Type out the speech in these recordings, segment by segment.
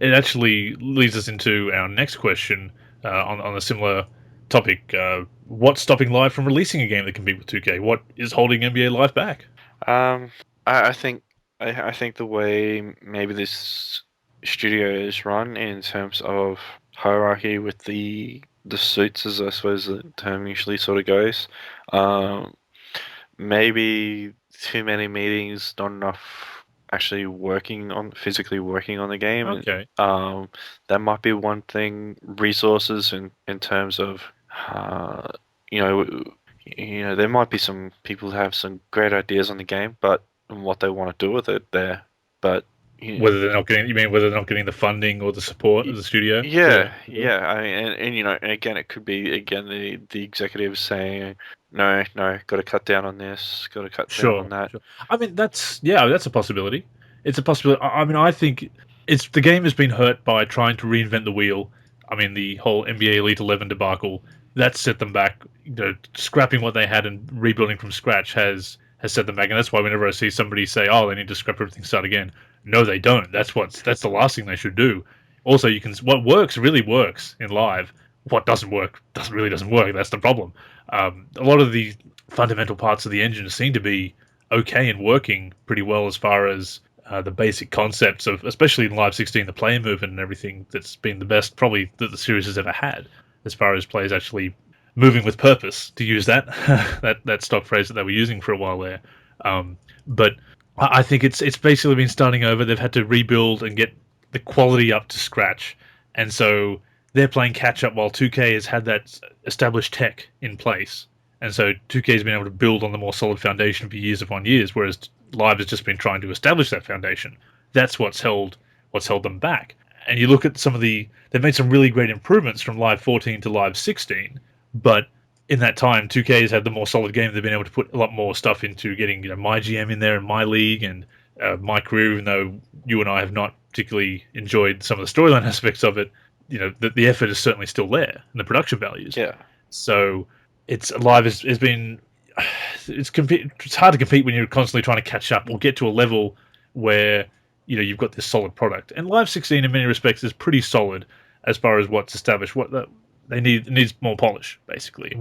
it actually leads us into our next question on a similar topic. What's stopping Live from releasing a game that can compete with 2K? What is holding NBA Live back? Um, I think I think the way maybe this studio is run in terms of hierarchy with the suits, as I suppose the term usually sort of goes. Um, Maybe too many meetings, not enough actually physically working on the game. Okay. That might be one thing. Resources in terms of, uh, you know, there might be some people who have some great ideas on the game, but what they want to do with it there. But Whether they're not getting, you mean whether they're not getting the funding or the support of the studio? yeah. I mean, and again, it could be the executives saying, no, got to cut down on this, got to cut down on that. Sure. I mean, that's a possibility. It's a possibility. I mean, I think the game has been hurt by trying to reinvent the wheel. I mean, the whole NBA Elite 11 debacle that set them back. Scrapping what they had and rebuilding from scratch has set them back, and that's why whenever I see somebody say, "Oh, they need to scrap everything, start again," no, they don't. That's the last thing they should do. Also, what works really works in live. What doesn't work doesn't work. That's the problem. A lot of the fundamental parts of the engine seem to be okay and working pretty well as far as the basic concepts of, especially in Live 16, the player movement and everything. That's been the best probably that the series has ever had, as far as players actually moving with purpose, to use that that stock phrase that they were using for a while there. But I think it's basically been starting over. They've had to rebuild and get the quality up to scratch, and so they're playing catch up while 2K has had that established tech in place. And so 2K has been able to build on the more solid foundation for years upon years, whereas Live has just been trying to establish that foundation. That's what's held them back. And you look at they've made some really great improvements from Live 14 to Live 16, but in that time, 2K has had the more solid game. They've been able to put a lot more stuff into getting my GM in there and my league and my career, even though you and I have not particularly enjoyed some of the storyline aspects of it. The effort is certainly still there and the production values. Yeah. So it's Live has been it's hard to compete when you're constantly trying to catch up or get to a level where you've got this solid product. And Live 16 in many respects is pretty solid as far as what's established. What they needs more polish, basically.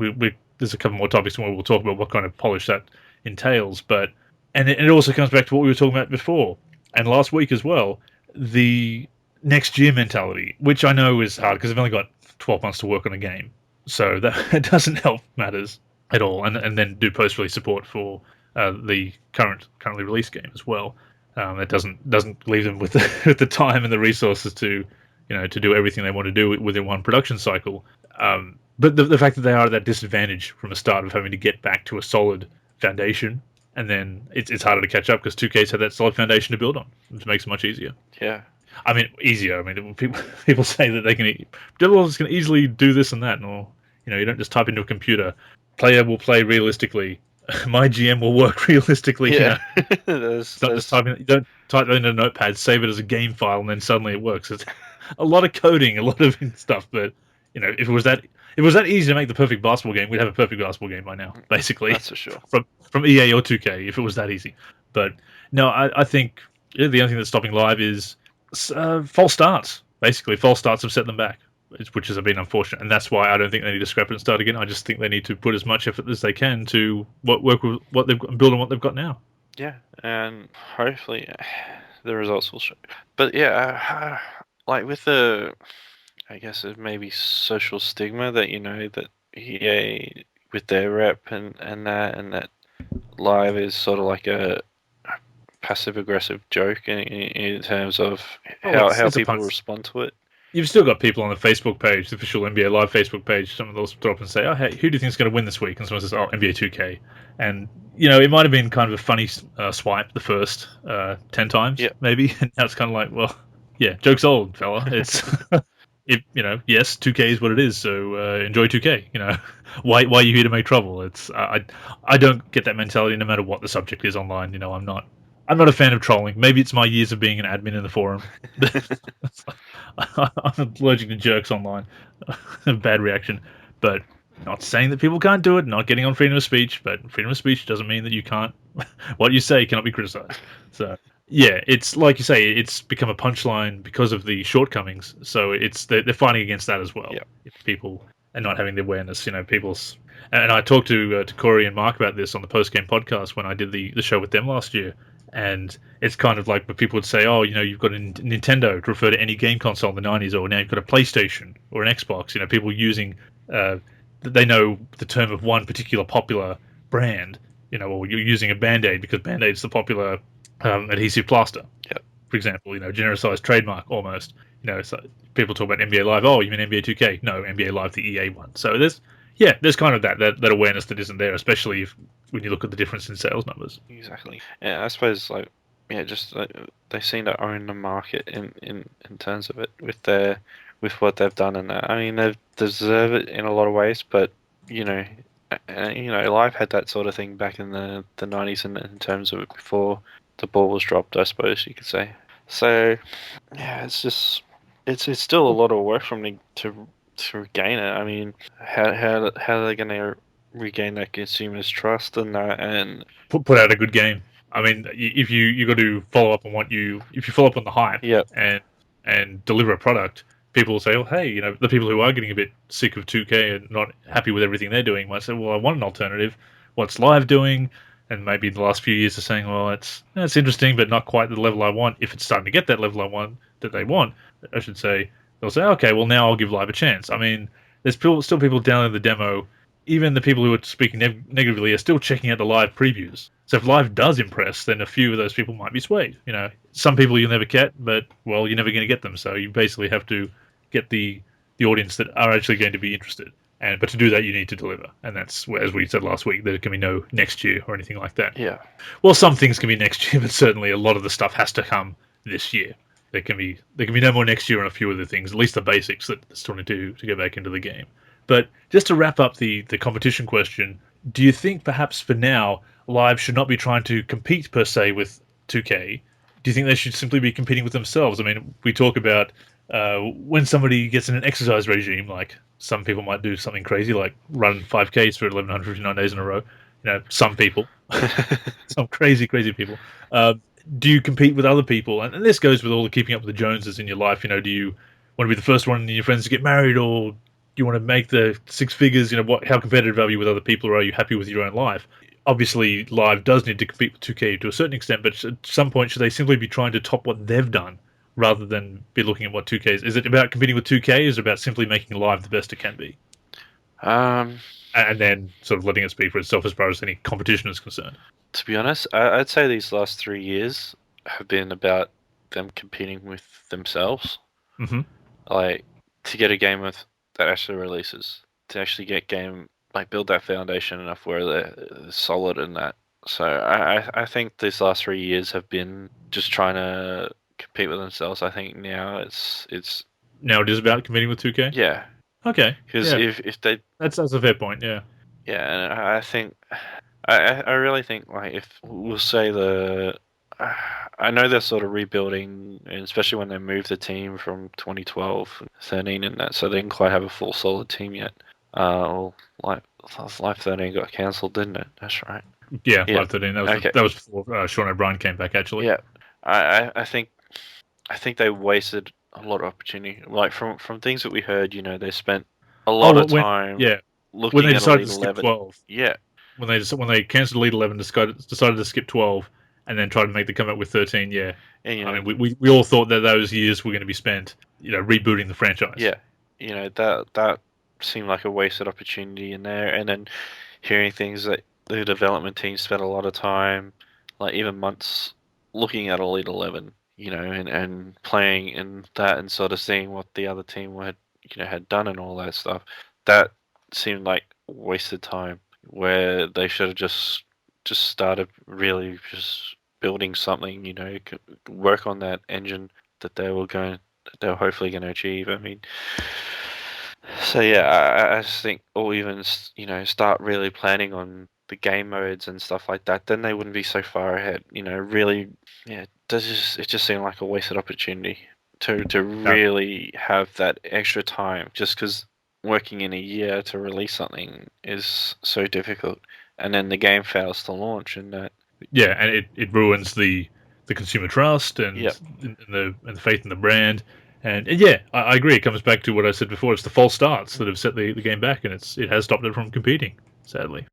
There's a couple more topics where we'll talk about what kind of polish that entails, but it also comes back to what we were talking about before and last week as well, the next year mentality, which I know is hard because I've only got 12 months to work on a game, so that it doesn't help matters at all. And then do post-release support for the currently released game as well. It doesn't leave them with the time and the resources to do everything they want to do within one production cycle. But the fact that they are at that disadvantage from the start of having to get back to a solid foundation, and then it's harder to catch up because 2K's had that solid foundation to build on, which makes it much easier. Yeah. I mean, easier. I mean, people say that developers can easily do this and that, or you don't just type into a computer. Player will play realistically. My GM will work realistically. Yeah. Don't type it into a notepad, save it as a game file, and then suddenly it works. It's a lot of coding, a lot of stuff. But if it was that easy to make the perfect basketball game, we'd have a perfect basketball game by now, basically. That's for sure. From EA or 2K, if it was that easy. But no, I think the only thing that's stopping Live is false starts. Basically, false starts have set them back, which has been unfortunate, and that's why I don't think they need to scrap it and start again. I just think they need to put as much effort as they can to work with what they've got, build on what they've got now. Yeah, and hopefully the results will show. But yeah, like with the, I guess it may be social stigma that that EA with their rep and that Live is sort of like a passive aggressive joke in terms of how people respond to it. You've still got people on the Facebook page, the official NBA Live Facebook page. Some of those drop and say, "Oh, hey, who do you think is going to win this week?" And someone says, "Oh, NBA 2K." And it might have been kind of a funny swipe the first 10 times, maybe. And now it's kind of like, well, yeah, joke's old, fella. It's yes, 2K is what it is. So enjoy 2K. Why are you here to make trouble? It's I don't get that mentality, no matter what the subject is online. I'm not a fan of trolling. Maybe it's my years of being an admin in the forum. I'm allergic to jerks online. Bad reaction. But not saying that people can't do it, not getting on freedom of speech, but freedom of speech doesn't mean that you can't. What you say cannot be criticized. So, Yeah, it's like you say, it's become a punchline because of the shortcomings. So they're fighting against that as well. Yeah. If people are not having the awareness, people's. And I talked to Corey and Mark about this on the post game podcast when I did the show with them last year. And it's kind of like, but people would say, oh, you've got a Nintendo to refer to any game console in the '90s, or now you've got a PlayStation or an Xbox. People using, they know the term of one particular popular brand. Or you're using a Band-Aid because Band-Aid's the popular adhesive plaster. Yeah. For example, genericized trademark almost. So people talk about NBA Live. Oh, you mean NBA 2K? No, NBA Live, the EA one. So there's kind of that awareness that isn't there, especially when you look at the difference in sales numbers. Exactly. Yeah, I suppose just they seem to own the market in terms of it with what they've done, and I mean they deserve it in a lot of ways, but Live had that sort of thing back in the '90s in terms of before the ball was dropped, I suppose you could say. So yeah, it's still a lot of work from me to regain it. I mean, how are they going to regain that consumer's trust and that, and put out a good game? I mean, if you got to follow up on if you follow up on the hype, yep. and deliver a product, people will say, oh, hey, the people who are getting a bit sick of 2K and not happy with everything they're doing might say, well, I want an alternative. What's Live doing? And maybe in the last few years they're saying, well, it's interesting, but not quite the level I want. If it's starting to get that level that they want, I should say, they'll say, okay, well, now I'll give Live a chance. I mean, there's still people downloading the demo. Even the people who are speaking negatively are still checking out the Live previews. So if Live does impress, then a few of those people might be swayed. Some people you'll never get, but, well, you're never going to get them. So you basically have to get the audience that are actually going to be interested. But to do that, you need to deliver. And that's, as we said last week, there can be no next year or anything like that. Yeah. Well, some things can be next year, but certainly a lot of the stuff has to come this year. There can be no more next year on a few of the things, at least the basics that still need to go back into the game. But just to wrap up the competition question, do you think perhaps for now, Live should not be trying to compete per se with 2K? Do you think they should simply be competing with themselves? I mean, we talk about when somebody gets in an exercise regime, like some people might do something crazy, like run 5Ks for 1,159 days in a row. Some people, some crazy people. Do you compete with other people? And this goes with all the keeping up with the Joneses in your life. Do you want to be the first one in your friends to get married, or do you want to make the six figures? How competitive are you with other people, or are you happy with your own life? Obviously, Live does need to compete with 2K to a certain extent, but at some point, should they simply be trying to top what they've done rather than be looking at what 2K is? Is it about competing with 2K, or is it about simply making Live the best it can be? And then sort of letting it speak for itself as far as any competition is concerned. To be honest, I'd say these last 3 years have been about them competing with themselves. Mm-hmm. Like, to get a game that actually releases, to actually get build that foundation enough where they're solid in that. So I think these last 3 years have been just trying to compete with themselves. I think now it's now it is about competing with 2K. Yeah. Okay. Because if they that's a fair point. Yeah. Yeah, and I think I really think if we'll say I know they're sort of rebuilding, and especially when they moved the team from 2012 and 13 and that, so they didn't quite have a full solid team yet. Life 13 got cancelled, didn't it? That's right. Yeah, Life 13. That was before Sean O'Brien came back, actually. Yeah, I think they wasted a lot of opportunity. Like from things that we heard, they spent a lot of time. Looking when they at decided Elite to skip 11. 12. Yeah. When they cancelled Elite 11, decided to skip 12, and then tried to make the comeback with 13. Yeah. And, I mean, we all thought that those years were going to be spent, rebooting the franchise. Yeah. That seemed like a wasted opportunity in there, and then hearing things that the development team spent a lot of time, like even months, looking at Elite 11, and playing in that and sort of seeing what the other team had done and all that stuff. That seemed like wasted time, where they should have just started really just building something, work on that engine that they were hopefully going to achieve. I mean, so yeah, I just think, or even start really planning on the game modes and stuff like that, then they wouldn't be so far ahead. Really, yeah, it just seemed like a wasted opportunity to really have that extra time, just because working in a year to release something is so difficult, and then the game fails to launch, and that. Yeah, and it ruins the the consumer trust and Yep. the faith in the brand. And yeah, I agree. It comes back to what I said before. It's the false starts that have set the game back, and it has stopped it from competing, sadly.